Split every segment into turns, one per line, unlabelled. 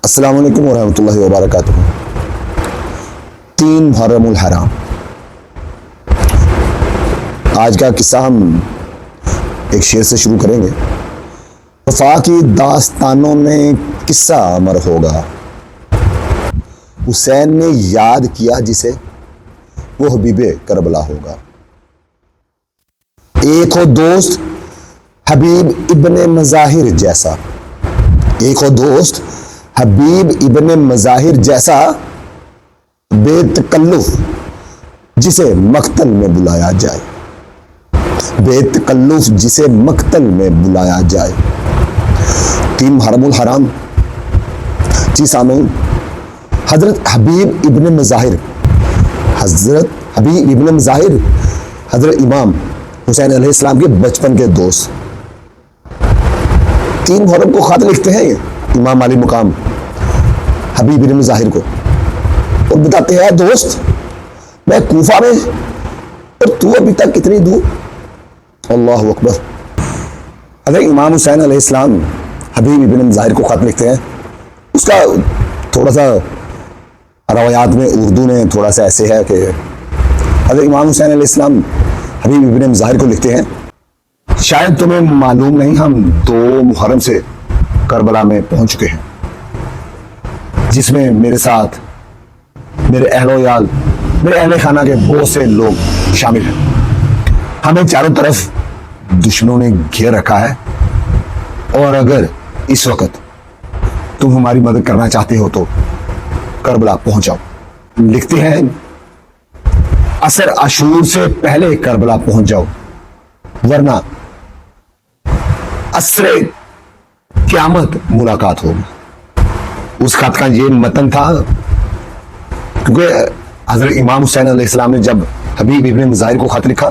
السلام علیکم ورحمۃ اللہ وبرکاتہ۔ 3 محرم الحرام۔ آج کا قصہ ہم ایک شعر سے شروع کریں گے۔ وفا کی داستانوں میں قصہ امر ہوگا، حسین نے یاد کیا جسے وہ حبیب کربلا ہوگا۔ ایک ہو دوست حبیب ابن مظاہر جیسا، ایک ہو دوست حبیب ابن مظاہر جیسا، بے تکلف جسے مقتل میں بلایا جائے، بے تکلف جسے مقتل میں بلایا جائے۔ 3 محرم الحرام۔ جی سامعین، حضرت حبیب ابن مظاہر، حضرت حبیب ابن مظاہر حضرت امام حسین علیہ السلام کے بچپن کے دوست 3 محرم کو خط لکھتے ہیں امام علی مقام حبیب ابن مظاہر کو، اور بتاتے ہیں دوست میں کوفہ میں اور تو ابھی تک کتنی دور۔ اللہ اکبر۔ اگر امام حسین علیہ السلام حبیب ابن مظاہر کو خط لکھتے ہیں، اس کا تھوڑا سا روایات میں اردو میں تھوڑا سا ایسے ہے کہ اگر امام حسین علیہ السلام حبیب ابن مظاہر کو لکھتے ہیں، شاید تمہیں معلوم نہیں ہم 2 محرم سے کربلا میں پہنچ چکے ہیں، جس میں میرے ساتھ میرے اہل و عیال، میرے اہل خانہ کے بہت سے لوگ شامل ہیں۔ ہمیں چاروں طرف دشمنوں نے گھیر رکھا ہے، اور اگر اس وقت تم ہماری مدد کرنا چاہتے ہو تو کربلا پہنچاؤ۔ لکھتے ہیں عصر عاشور سے پہلے کربلا پہنچ جاؤ، ورنہ عصر قیامت ملاقات ہوگی۔ اس خط کا یہ متن تھا، کیونکہ حضرت امام حسین علیہ السلام نے جب حبیب ابن مظاہر کو خط لکھا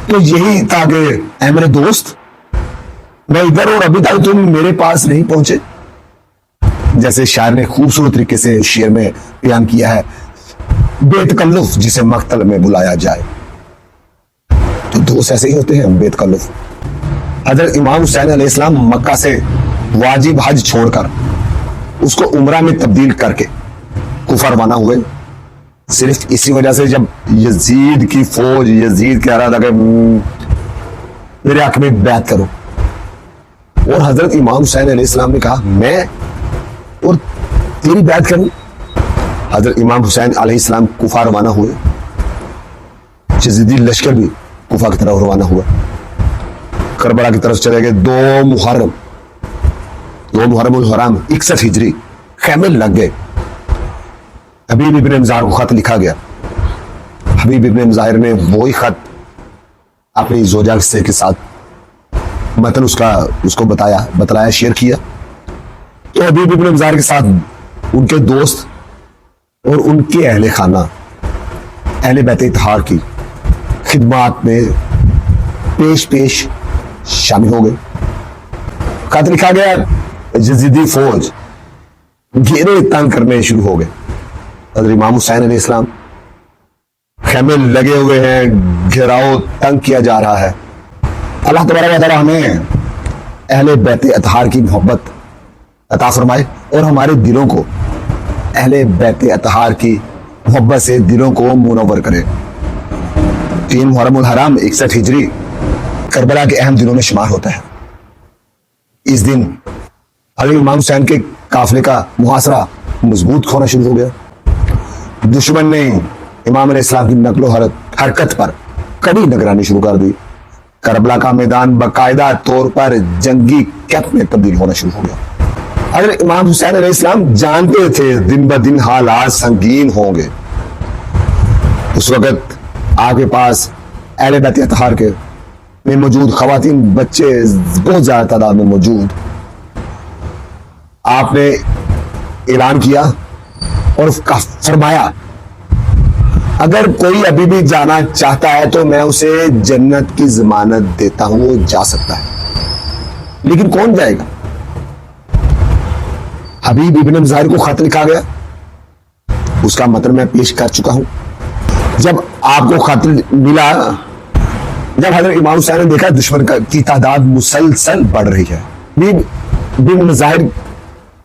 تو یہی تھا کہ اے میرے دوست، میں ادھر اور ابھی تک تم میرے پاس نہیں پہنچے۔ جیسے شاعر نے خوبصورت طریقے سے شعر میں بیان کیا ہے، بے تکلف جسے مقتل میں بلایا جائے۔ تو دوست ایسے ہی ہوتے ہیں، بے تکلف۔ حضرت امام حسین علیہ السلام مکہ سے واجب حج چھوڑ کر اس کو عمرہ میں تبدیل کر کے کوفہ روانہ ہوئے، صرف اسی وجہ سے جب یزید کی فوج، یزید کہہ رہا تھا کہ میرے حق میں بیعت کرو، اور حضرت امام حسین علیہ السلام نے کہا میں اور تیری بیعت کروں۔ حضرت امام حسین علیہ السلام کوفہ روانہ ہوئے، یزیدی لشکر بھی کوفہ کی طرف روانہ ہوا، کربلا کی طرف چلے گئے۔ 2 محرم الحرام 61 ہجری خیمے لگ گئے۔ حبیب ابن مظاہر کو خط لکھا گیا۔ حبیب ابن مظاہر نے وہی خط اپنی زوجہ سے کے ساتھ متن اس کو بتلایا، شیئر کیا۔ تو حبیب ابن مظاہر کے ساتھ ان کے دوست اور ان کے اہل خانہ، اہل بیت اطہار کی خدمات میں پیش شامل ہو گئے۔ خط لکھا گیا، یزیدی فوج گھیرے تنگ کرنے شروع ہو گئے۔ حضرت امام حسین علیہ السلام خیمے لگے ہوئے ہیں، گھیراؤ تنگ کیا جا رہا ہے۔ اللہ تبارک و تعالی ہمیں اہل بیت اطہار کی محبت عطا فرمائے، اور ہمارے دلوں کو اہل بیت اطہار کی محبت سے دلوں کو منور کرے۔ 3 محرم الحرام 61 ہجری کربلا کے اہم دنوں میں شمار ہوتا ہے۔ اس دن حضرت امام حسین کے قافلے کا محاصرہ مضبوط ہونا شروع ہو گیا۔ دشمن نے امام علیہ السلام کی نقل و حرکت پر کڑی نگرانی شروع کر دی۔ کربلا کا میدان باقاعدہ طور پر جنگی کیمپ میں تبدیل ہونا شروع ہو گیا۔ حضرت امام حسین علیہ السلام جانتے تھے دن بدن حالات سنگین ہوں گے۔ اس وقت آپ کے پاس اہل بیت اطہار کے میں موجود خواتین، بچے بہت زیادہ تعداد میں موجود۔ آپ نے اعلان کیا اور فرمایا اگر کوئی ابھی بھی جانا چاہتا ہے تو میں اسے جنت کی ضمانت دیتا ہوں، وہ جا سکتا ہے۔ لیکن کون جائے گا؟ حبیب ابن مظاہر کو خط لکھا گیا، اس کا متن میں پیش کر چکا ہوں۔ جب آپ کو خط ملا، جب حضرت امام حسین نے دیکھا دشمن کی تعداد مسلسل بڑھ رہی ہے، بن مظاہر